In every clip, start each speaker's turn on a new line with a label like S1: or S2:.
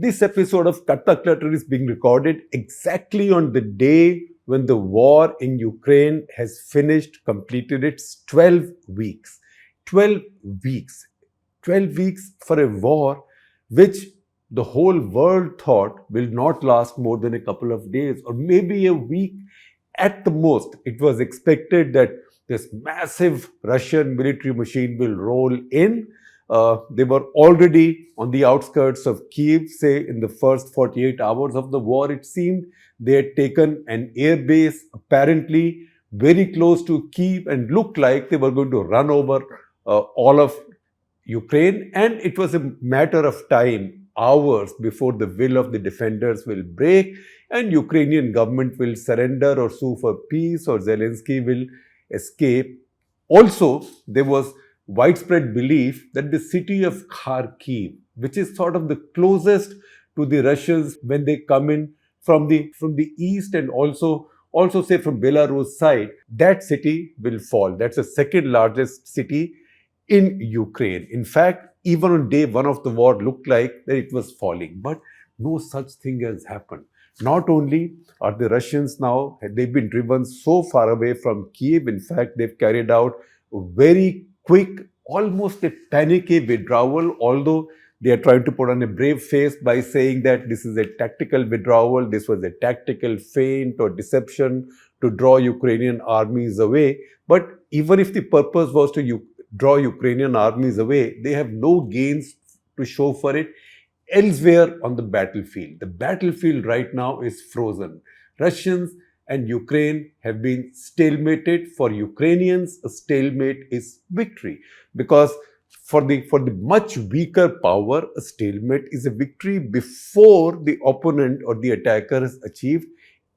S1: This episode of Clutter is being recorded exactly on the day when the war in Ukraine has completed its 12 weeks. 12 weeks. 12 weeks for a war which the whole world thought will not last more than a couple of days or maybe a week at the most. It was expected that this massive Russian military machine will roll in. They were already on the outskirts of Kiev, say in the first 48 hours of the war, it seemed. They had taken an air base, apparently very close to Kiev, and looked like they were going to run over all of Ukraine. And it was a matter of time, hours, before the will of the defenders will break and Ukrainian government will surrender or sue for peace, or Zelensky will escape. Also, there was widespread belief that the city of Kharkiv, which is sort of the closest to the Russians when they come in from the east, and also say from Belarus side, that city will fall. That's the second largest city in Ukraine. In fact, even on day one of the war, looked like that it was falling, but no such thing has happened. Not only are the Russians now, they've been driven so far away from Kiev. In fact, they've carried out a very quick, almost a panicky withdrawal, although they are trying to put on a brave face by saying that this is a tactical withdrawal, this was a tactical feint or deception to draw Ukrainian armies away. But even if the purpose was to draw Ukrainian armies away, they have no gains to show for it elsewhere on the battlefield. The battlefield right now is frozen. Russians and Ukraine have been stalemated. For Ukrainians, a stalemate is victory, because for the much weaker power, a stalemate is a victory before the opponent or the attacker has achieved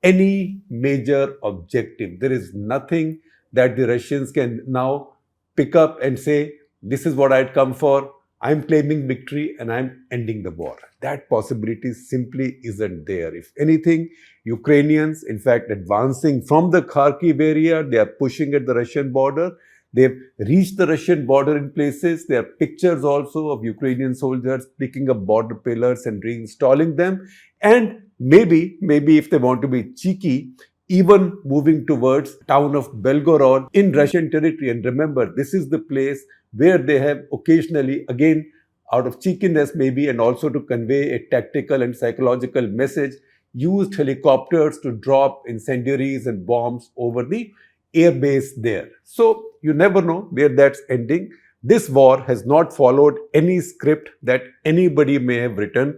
S1: any major objective. There is nothing that the Russians can now pick up and say, this is what I'd come for, I'm claiming victory and I'm ending the war. That possibility simply isn't there. If anything, Ukrainians, in fact, advancing from the Kharkiv area, they are pushing at the Russian border. They've reached the Russian border in places. There are pictures also of Ukrainian soldiers picking up border pillars and reinstalling them. And maybe if they want to be cheeky, even moving towards town of Belgorod in Russian territory. And remember, this is the place where they have occasionally, again, out of cheekiness maybe, and also to convey a tactical and psychological message, used helicopters to drop incendiaries and bombs over the airbase there. So you never know where that's ending. This war has not followed any script that anybody may have written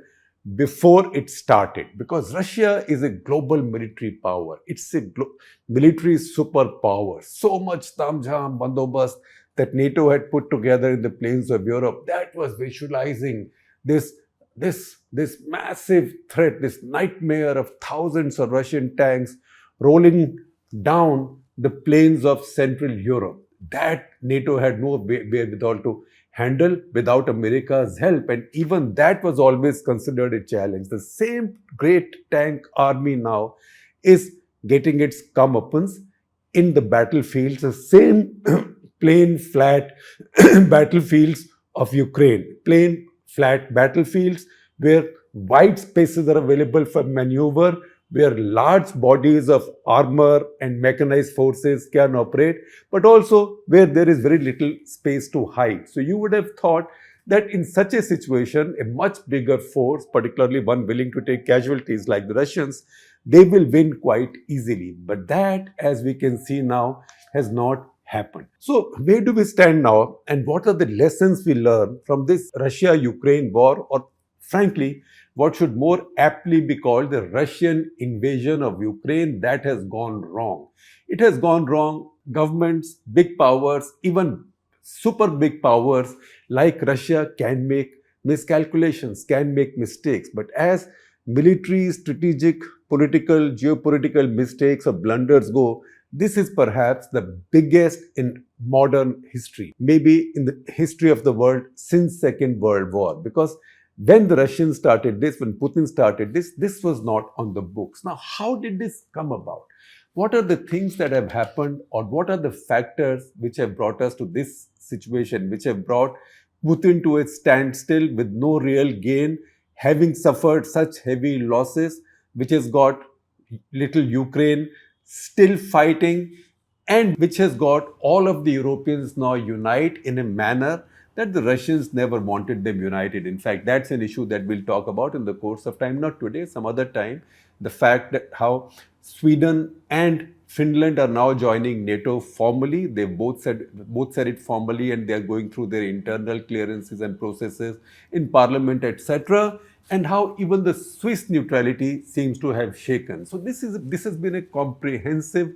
S1: before it started, because Russia is a global military power. It's a military superpower. So much tamjam, bandobast that NATO had put together in the plains of Europe, that was visualizing this massive threat, this nightmare of thousands of Russian tanks rolling down the plains of Central Europe. That NATO had no wherewithal to handle without America's help. And even that was always considered a challenge. The same great tank army now is getting its comeuppance in the battlefields, the same plain, flat battlefields of Ukraine. Plain, flat battlefields where wide spaces are available for maneuver, where large bodies of armor and mechanized forces can operate, but also where there is very little space to hide. So you would have thought that in such a situation, a much bigger force, particularly one willing to take casualties like the Russians, they will win quite easily. But that, as we can see now, has not happened. So where do we stand now, and what are the lessons we learn from this Russia-Ukraine war, or frankly, what should more aptly be called the Russian invasion of Ukraine that has gone wrong? It has gone wrong. Governments, big powers, even super big powers like Russia can make miscalculations, can make mistakes. But as military, strategic, political, geopolitical mistakes or blunders go, this is perhaps the biggest in modern history, maybe in the history of the world since Second World War. Because when the Russians started this, when Putin started this, this was not on the books. Now, how did this come about? What are the things that have happened, or what are the factors which have brought us to this situation, which have brought Putin to a standstill with no real gain, having suffered such heavy losses, which has got little Ukraine still fighting, and which has got all of the Europeans now unite in a manner that the Russians never wanted them united. In fact, that's an issue that we'll talk about in the course of time, not today, some other time. The fact that how Sweden and Finland are now joining NATO formally. They both said it formally, and they are going through their internal clearances and processes in parliament, etc. And how even the Swiss neutrality seems to have shaken. So this has been a comprehensive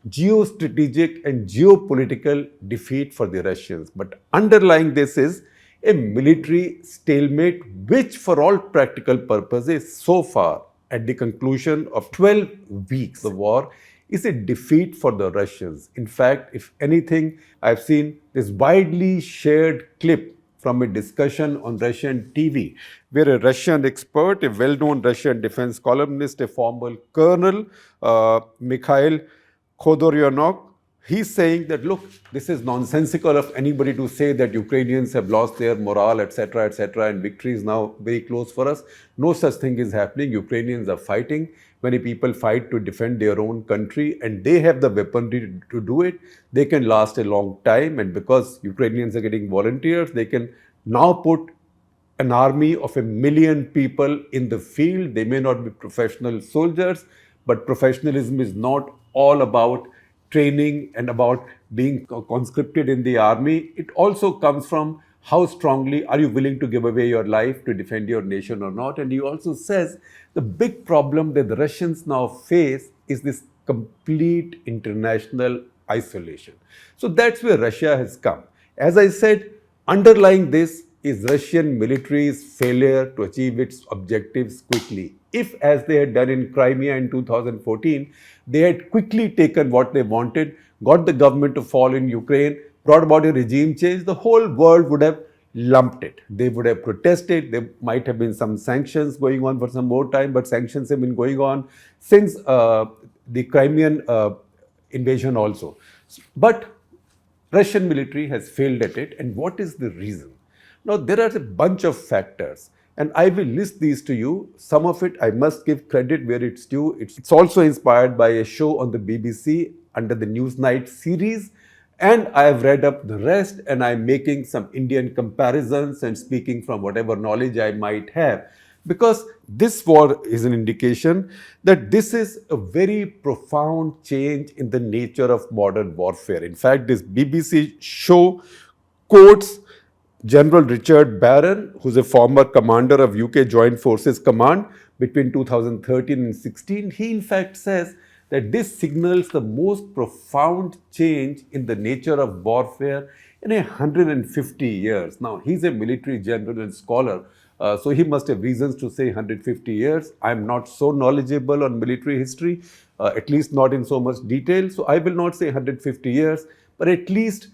S1: geostrategic and geopolitical defeat for the Russians. But underlying this is a military stalemate, which, for all practical purposes, so far, at the conclusion of 12 weeks of war, is a defeat for the Russians. In fact, if anything, I've seen this widely shared clip from a discussion on Russian TV, where a Russian expert, a well-known Russian defense columnist, a former colonel, Mikhail Khodoryanok, he's saying that, look, this is nonsensical of anybody to say that Ukrainians have lost their morale, etc., and victory is now very close for us. No such thing is happening. Ukrainians are fighting. Many people fight to defend their own country, and they have the weaponry to do it. They can last a long time, and because Ukrainians are getting volunteers, they can now put an army of 1 million people in the field. They may not be professional soldiers, but professionalism is not all about training and about being conscripted in the army. It also comes from how strongly are you willing to give away your life to defend your nation or not. And he also says the big problem that the Russians now face is this complete international isolation. So that's where Russia has come. As I said, underlying this is Russian military's failure to achieve its objectives quickly. If, as they had done in Crimea in 2014, they had quickly taken what they wanted, got the government to fall in Ukraine, brought about a regime change, the whole world would have lumped it. They would have protested. There might have been some sanctions going on for some more time, but sanctions have been going on since the Crimean invasion also. But Russian military has failed at it. And what is the reason? Now, there are a bunch of factors, and I will list these to you. Some of it I must give credit where it's due. It's also inspired by a show on the BBC under the Newsnight series, and I have read up the rest, and I'm making some Indian comparisons and speaking from whatever knowledge I might have. Because this war is an indication that this is a very profound change in the nature of modern warfare. In fact, this BBC show quotes General Richard Barron, who's a former commander of UK Joint Forces Command between 2013 and 16. He in fact says that this signals the most profound change in the nature of warfare in 150 years. Now, he's a military general and scholar, so he must have reasons to say 150 years. I'm not so knowledgeable on military history, at least not in so much detail. So I will not say 150 years, but at least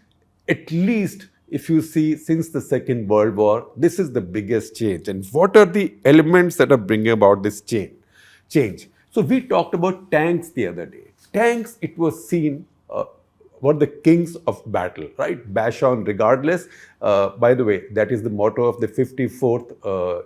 S1: if you see since the Second World War, this is the biggest change. And what are the elements that are bringing about this change? So we talked about tanks the other day. Tanks, it was seen, were the kings of battle, right? Bash on regardless. By the way, that is the motto of the 54th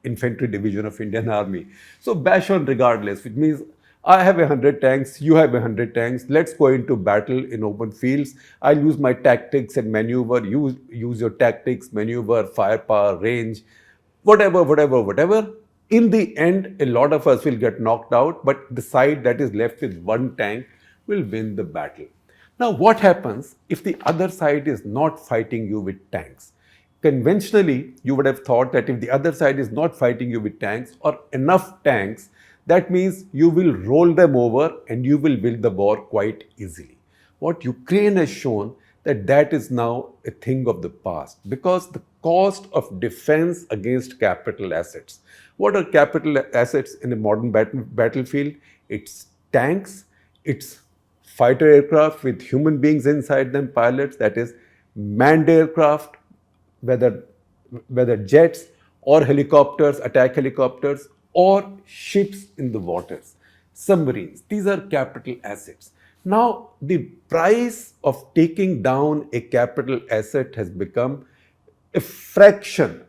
S1: Infantry Division of Indian Army. So bash on regardless, which means I have 100 tanks, you have 100 tanks, let's go into battle in open fields. I'll use my tactics and maneuver, use your tactics, maneuver, firepower, range, whatever. In the end, a lot of us will get knocked out, but the side that is left with one tank will win the battle. Now, what happens if the other side is not fighting you with tanks? Conventionally, you would have thought that if the other side is not fighting you with tanks or enough tanks, that means you will roll them over and you will win the war quite easily. What Ukraine has shown that is now a thing of the past, because the cost of defense against capital assets. What are capital assets in a modern battlefield? It's tanks, it's fighter aircraft with human beings inside them, pilots, that is manned aircraft, whether jets or helicopters, attack helicopters, or ships in the waters, submarines. These are capital assets. Now, the price of taking down a capital asset has become a fraction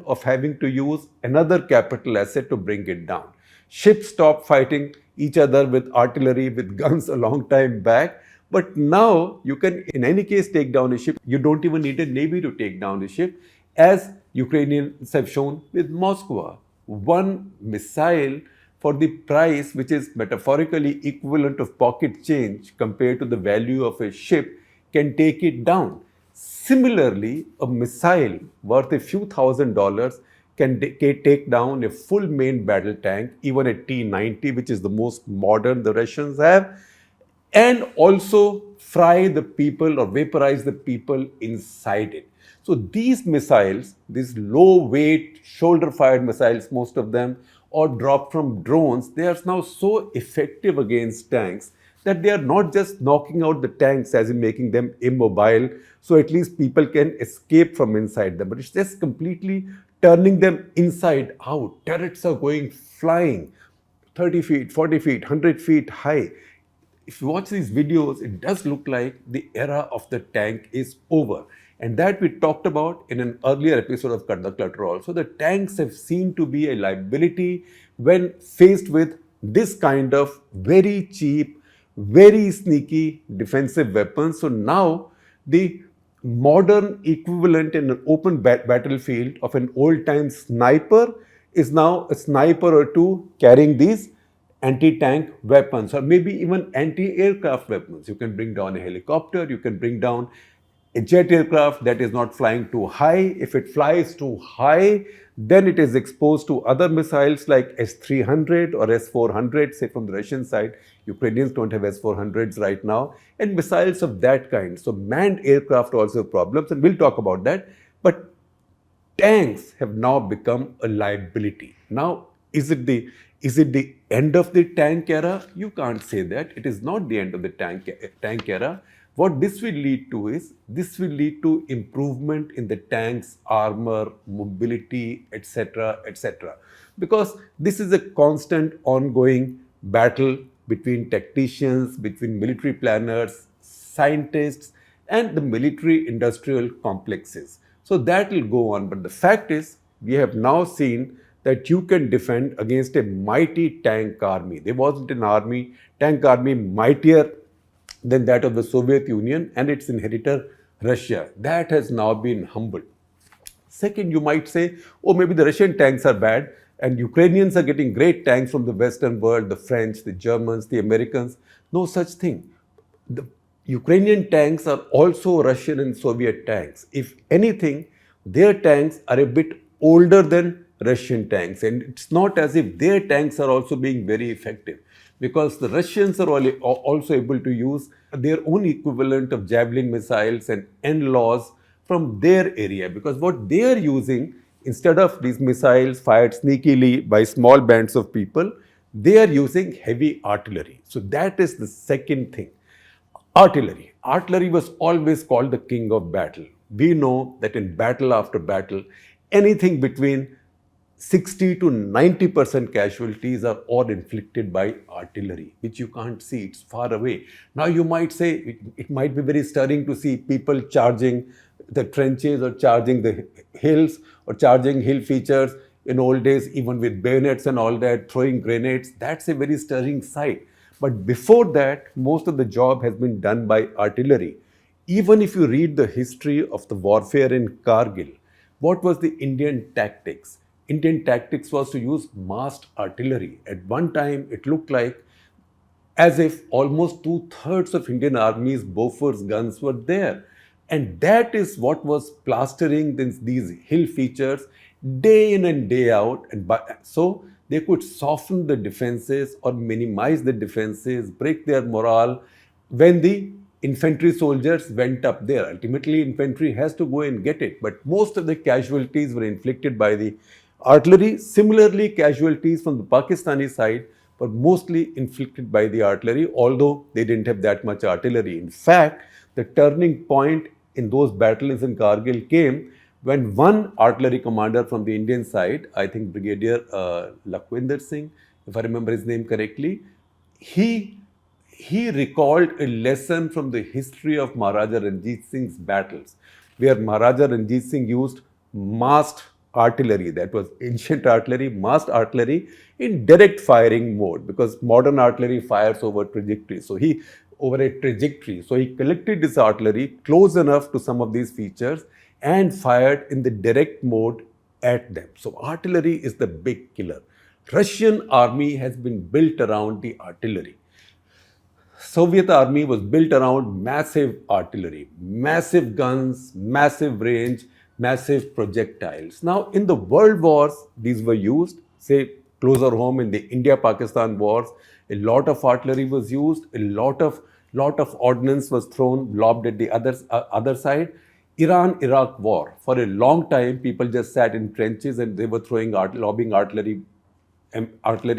S1: of having to use another capital asset to bring it down. Ships stopped fighting each other with artillery, with guns a long time back. But now you can, in any case, take down a ship. You don't even need a navy to take down a ship, as Ukrainians have shown with Moscow. One missile for the price, which is metaphorically equivalent of pocket change compared to the value of a ship, can take it down. Similarly, a missile worth a few $1,000s can take down a full main battle tank, even a T-90, which is the most modern the Russians have, and also fry the people or vaporize the people inside it. So these missiles, these low weight, shoulder fired missiles, most of them, or dropped from drones, they are now so effective against tanks that they are not just knocking out the tanks as in making them immobile, so at least people can escape from inside them, but it's just completely turning them inside out. Turrets are going flying 30 feet, 40 feet, 100 feet high. If you watch these videos, it does look like the era of the tank is over. And that we talked about in an earlier episode of Cut the Clutter also. The tanks have seemed to be a liability when faced with this kind of very cheap, very sneaky defensive weapons. So now the modern equivalent in an open battlefield of an old-time sniper is now a sniper or two carrying these anti-tank weapons, or maybe even anti-aircraft weapons. You can bring down a helicopter, you can bring down a jet aircraft that is not flying too high. If it flies too high, then it is exposed to other missiles like S-300 or S-400, say from the Russian side. Ukrainians don't have S-400s right now, and missiles of that kind. So manned aircraft also have problems, and we'll talk about that. But tanks have now become a liability. Now, is it the end of the tank era? You can't say that. It is not the end of the tank era. What this will lead to is, this will lead to improvement in the tank's armor, mobility, etc., etc. Because this is a constant ongoing battle between tacticians, between military planners, scientists, and the military industrial complexes. So that will go on. But the fact is, we have now seen that you can defend against a mighty tank army. There wasn't an tank army mightier than that of the Soviet Union and its inheritor Russia. That has now been humbled. Second, you might say, oh, maybe the Russian tanks are bad and Ukrainians are getting great tanks from the Western world, the French, the Germans, the Americans. No such thing. The Ukrainian tanks are also Russian and Soviet tanks. If anything, their tanks are a bit older than Russian tanks. And it's not as if their tanks are also being very effective, because the Russians are also able to use their own equivalent of Javelin missiles and NLAWs from their area. Because what they are using, instead of these missiles fired sneakily by small bands of people, they are using heavy artillery. So that is the second thing. Artillery. Artillery was always called the king of battle. We know that in battle after battle, anything between 60 to 90% casualties are all inflicted by artillery, which you can't see. It's far away. Now you might say it might be very stirring to see people charging the trenches or charging the hills or charging hill features in old days, even with bayonets and all that, throwing grenades. That's a very stirring sight. But before that, most of the job has been done by artillery. Even if you read the history of the warfare in Kargil, what was the Indian tactics? Indian tactics was to use massed artillery. At one time, it looked like as if almost two-thirds of Indian Army's Bofors guns were there. And that is what was plastering these hill features day in and day out. And so they could soften the defenses or minimize the defenses, break their morale when the infantry soldiers went up there. Ultimately, infantry has to go and get it. But most of the casualties were inflicted by the artillery. Similarly, casualties from the Pakistani side were mostly inflicted by the artillery, although they didn't have that much artillery. In fact, the turning point in those battles in Kargil came when one artillery commander from the Indian side, I think Brigadier Lakhwinder Singh, if I remember his name correctly, he recalled a lesson from the history of Maharaja Ranjit Singh's battles. where Maharaja Ranjit Singh used masked artillery, that was ancient artillery, masked artillery in direct firing mode, because modern artillery fires over trajectory. So he collected this artillery close enough to some of these features and fired in the direct mode at them. So artillery is the big killer. Russian army has been built around the artillery. Soviet army was built around massive artillery, massive guns, massive range, massive projectiles. Now, in the world wars, these were used. Say, closer home in the India-Pakistan wars, a lot of artillery was used, a lot of ordnance was thrown, lobbed at the other side. Iran-Iraq war, for a long time, people just sat in trenches and they were lobbing artillery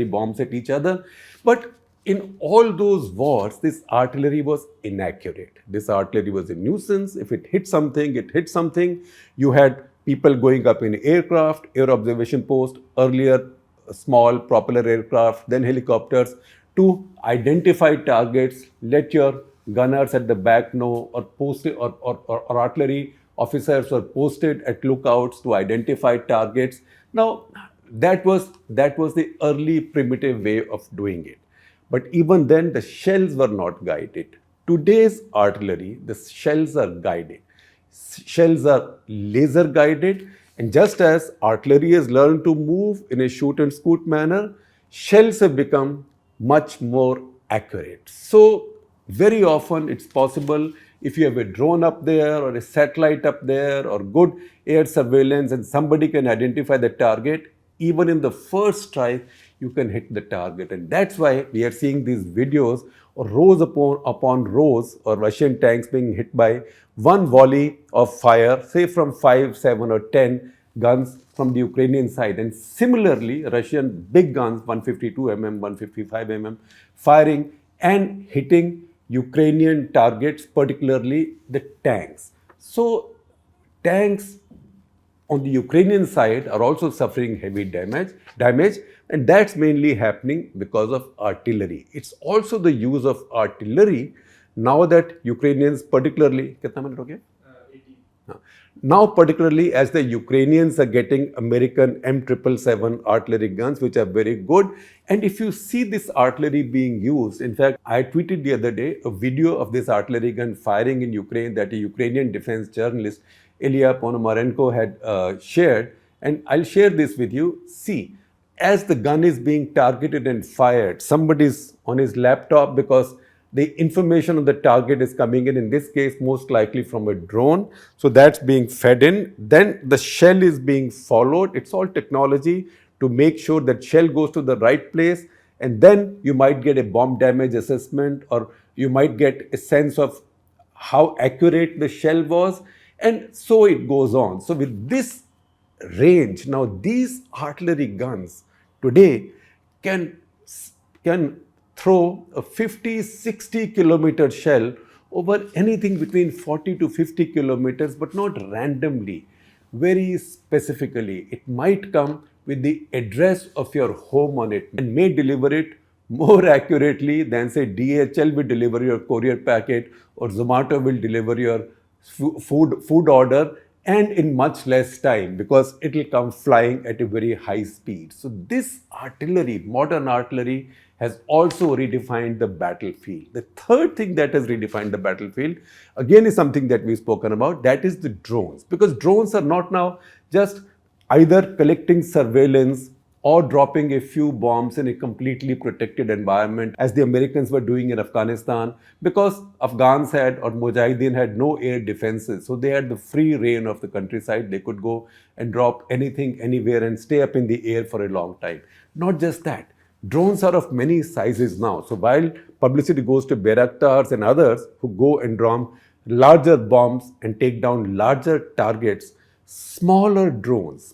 S1: bombs at each other. But in all those wars, this artillery was inaccurate. This artillery was a nuisance. If it hit something, it hit something. You had people going up in aircraft, air observation post, earlier small propeller aircraft, then helicopters, to identify targets, let your gunners at the back know, or artillery officers were posted at lookouts to identify targets. Now, that was the early primitive way of doing it. But even then, the shells were not guided. Today's artillery, the shells are guided. Shells are laser guided, and just as artillery has learned to move in a shoot and scoot manner, shells have become much more accurate. So very often it's possible, if you have a drone up there or a satellite up there or good air surveillance and somebody can identify the target, even in the first strike, you can hit the target. And that's why we are seeing these videos or rows upon rows or Russian tanks being hit by one volley of fire, say from 5, 7 or 10 guns from the Ukrainian side. And similarly, Russian big guns, 152 mm, 155 mm, firing and hitting Ukrainian targets, particularly the tanks. So tanks on the Ukrainian side are also suffering heavy damage, and that's mainly happening because of artillery. It's also the use of artillery now that Ukrainians, particularly, now particularly as the Ukrainians are getting American M777 artillery guns, which are very good. And if you see this artillery being used, in fact, I tweeted the other day a video of this artillery gun firing in Ukraine that a Ukrainian defense journalist, Ilya Ponomarenko, had shared. And I'll share this with you. See, as the gun is being targeted and fired, somebody's on his laptop, because the information on the target is coming in this case, most likely from a drone. So that's being fed in. Then the shell is being followed. It's all technology to make sure that shell goes to the right place. And then you might get a bomb damage assessment, or you might get a sense of how accurate the shell was. And so it goes on. So with this range, now these artillery guns today can throw a 50, 60 kilometer shell over anything between 40 to 50 kilometers, but not randomly, very specifically. It might come with the address of your home on it and may deliver it more accurately than, say, DHL will deliver your courier packet or Zomato will deliver your food order, and in much less time, because it will come flying at a very high speed. So this artillery, modern artillery, has also redefined the battlefield. The third thing that has redefined the battlefield, again, is something that we've spoken about, that is the drones. Because drones are not now just either collecting surveillance or dropping a few bombs in a completely protected environment, as the Americans were doing in Afghanistan, because Afghans had, or Mujahideen had, no air defenses. So they had the free reign of the countryside. They could go and drop anything, anywhere, and stay up in the air for a long time. Not just that, drones are of many sizes now. So while publicity goes to Bayraktars and others who go and drop larger bombs and take down larger targets, smaller drones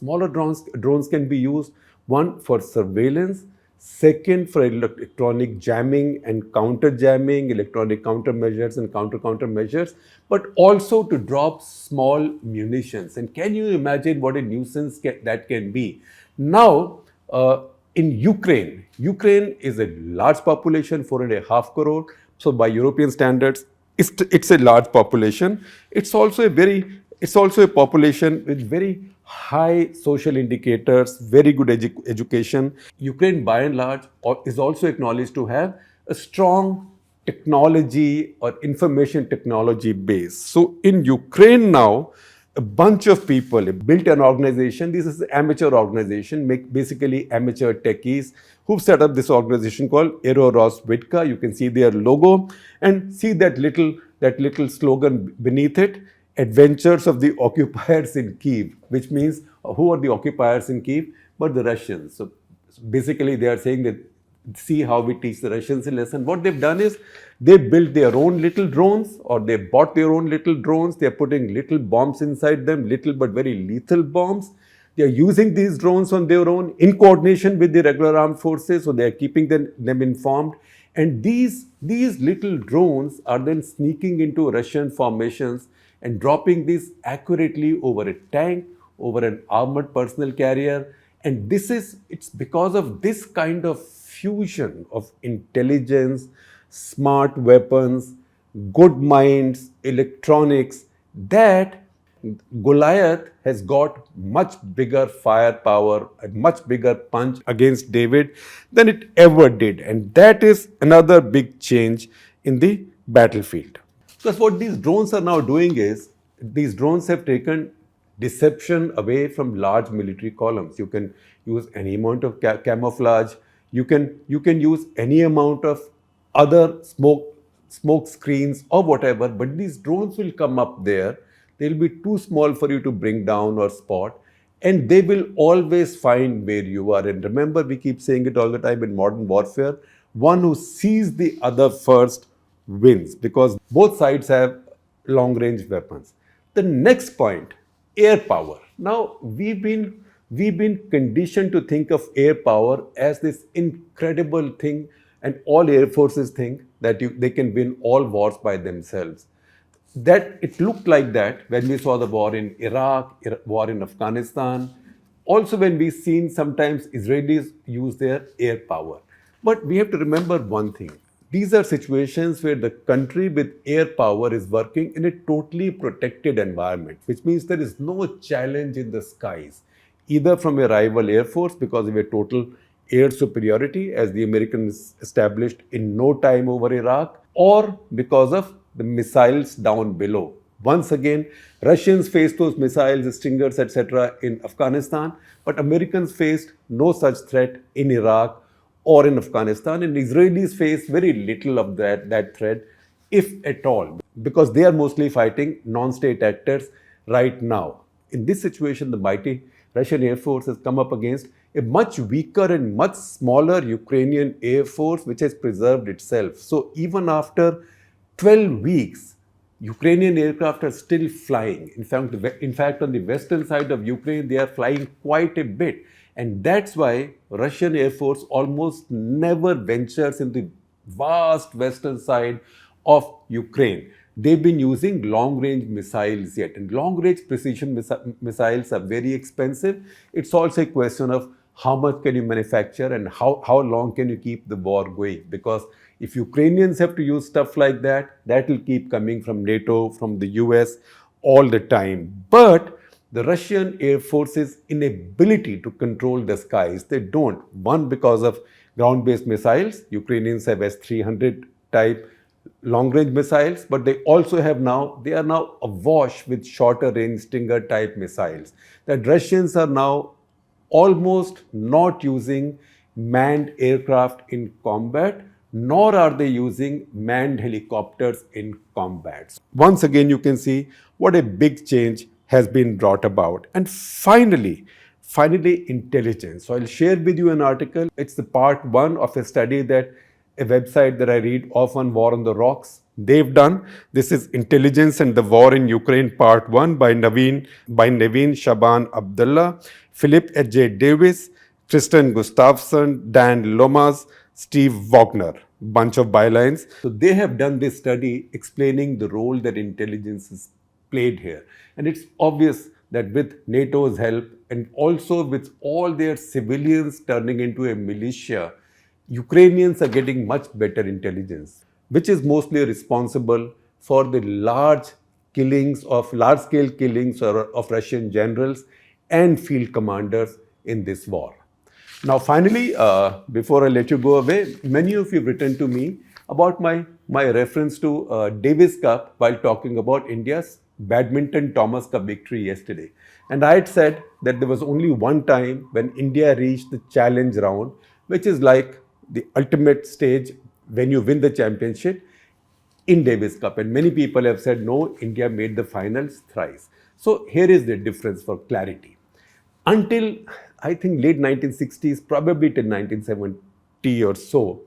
S1: can be used, one, for surveillance, second, for electronic jamming and counter jamming, electronic countermeasures and countermeasures, but also to drop small munitions. And can you imagine what a nuisance that can be? Now, in Ukraine is a large population, 4.5 crore. So by European standards, it's a large population. It's also a very It's also a population with very high social indicators, very good education. Ukraine, by and large, is also acknowledged to have a strong technology or information technology base. So in Ukraine now, a bunch of people built an organization. This is an amateur organization, basically amateur techies who've set up this organization called Aero Rosvitka. You can see their logo and see that little slogan beneath it. Adventures of the occupiers in Kiev, which means who are the occupiers in Kiev? But the Russians. So basically, they are saying that see how we teach the Russians a lesson. What they've done is they built their own little drones, or they bought their own little drones. They're putting little bombs inside them, little but very lethal bombs. They are using these drones on their own in coordination with the regular armed forces, so they are keeping them informed. And these little drones are then sneaking into Russian formations and dropping these accurately over a tank, over an armored personnel carrier. And it's because of this kind of fusion of intelligence, smart weapons, good minds, electronics, that Goliath has got much bigger firepower, a much bigger punch against David than it ever did. And that is another big change in the battlefield. Because what these drones are now doing is, these drones have taken deception away from large military columns. You can use any amount of camouflage. You can use any amount of other smoke screens or whatever, but these drones will come up there. They'll be too small for you to bring down or spot, and they will always find where you are. And remember, we keep saying it all the time in modern warfare, one who sees the other first wins, because both sides have long range weapons. The next point, air power. Now, we've been conditioned to think of air power as this incredible thing, and all air forces think that they can win all wars by themselves. That it looked like that when we saw the war in Iraq, war in Afghanistan, also when we've seen sometimes Israelis use their air power. But we have to remember one thing. These are situations where the country with air power is working in a totally protected environment, which means there is no challenge in the skies, either from a rival air force because of a total air superiority, as the Americans established in no time over Iraq, or because of the missiles down below. Once again, Russians faced those missiles, Stingers, etc. in Afghanistan, but Americans faced no such threat in Iraq or in Afghanistan, and Israelis face very little of that threat, if at all, because they are mostly fighting non-state actors right now. In this situation, the mighty Russian Air Force has come up against a much weaker and much smaller Ukrainian Air Force, which has preserved itself. So even after 12 weeks, Ukrainian aircraft are still flying. In fact, on the western side of Ukraine, they are flying quite a bit. And that's why Russian Air Force almost never ventures in the vast western side of Ukraine. They've been using long-range missiles yet. And long-range precision missiles are very expensive. It's also a question of how much can you manufacture and how long can you keep the war going. Because if Ukrainians have to use stuff like that, that will keep coming from NATO, from the US all the time. But the Russian Air Force's inability to control the skies, they don't. One, because of ground-based missiles. Ukrainians have S-300 type long-range missiles, but they are now awash with shorter-range Stinger type missiles. That Russians are now almost not using manned aircraft in combat, nor are they using manned helicopters in combat. Once again, you can see what a big change has been brought about. And finally, intelligence. So I'll share with you an article. It's the part one of a study that a website that I read, Often War on the Rocks, they've done. This is Intelligence and the War in Ukraine, part one by Naveen Shaban Abdullah, Philip J. Davis, Tristan Gustafsson, Dan Lomas, Steve Wagner, bunch of bylines. So they have done this study explaining the role that intelligence is played here. And it's obvious that with NATO's help and also with all their civilians turning into a militia, Ukrainians are getting much better intelligence, which is mostly responsible for the large killings, of large-scale killings of Russian generals and field commanders in this war. Now, finally, before I let you go away, many of you have written to me about my reference to Davis Cup while talking about India's badminton Thomas Cup victory yesterday. And I had said that there was only one time when India reached the challenge round, which is like the ultimate stage when you win the championship in Davis Cup. And many people have said, no, India made the finals thrice. So here is the difference for clarity. Until I think late 1960s, probably till 1970 or so,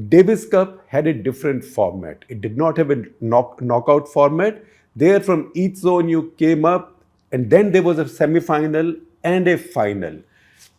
S1: Davis Cup had a different format. It did not have a knockout format. There, from each zone, you came up, and then there was a semi-final and a final.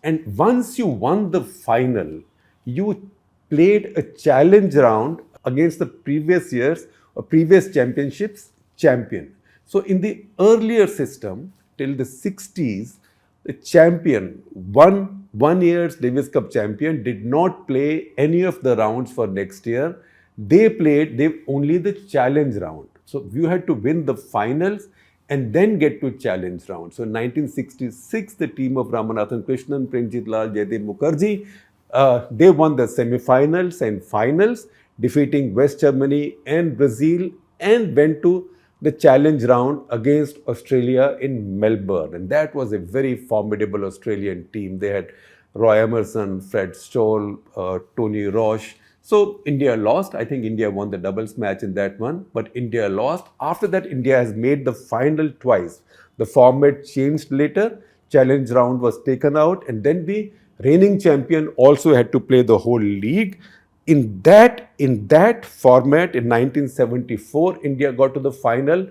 S1: And once you won the final, you played a challenge round against the previous year's or previous championships champion. So in the earlier system, till the 60s, the champion, one year's Davis Cup champion, did not play any of the rounds for next year. They played only the challenge round. So you had to win the finals and then get to challenge round. So in 1966, the team of Ramanathan Krishnan, Premjit Lal, Jaidev Mukherjee, they won the semi-finals and finals, defeating West Germany and Brazil, and went to the challenge round against Australia in Melbourne. And that was a very formidable Australian team. They had Roy Emerson, Fred Stoll, Tony Roche. So India lost. I think India won the doubles match in that one, but India lost. After that, India has made the final twice. The format changed later. Challenge round was taken out, and then the reigning champion also had to play the whole league. In that format, in 1974, India got to the final.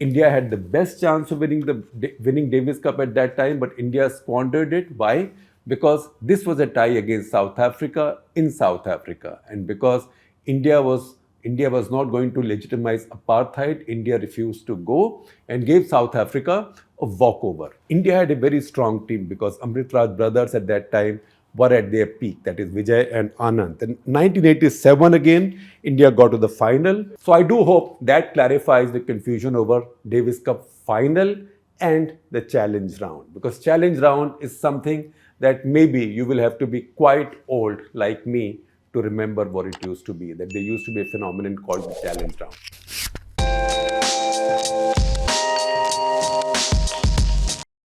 S1: India had the best chance of winning Davis Cup at that time, but India squandered it. Why? Because this was a tie against South Africa in South Africa, and because India was not going to legitimize apartheid, India refused to go and gave South Africa a walkover. India had a very strong team because Amrit Raj brothers at that time were at their peak, that is Vijay and Anand. In 1987 again, India got to the final. So I do hope that clarifies the confusion over Davis Cup final and the challenge round, because challenge round is something that maybe you will have to be quite old like me to remember what it used to be, that there used to be a phenomenon called the challenge round.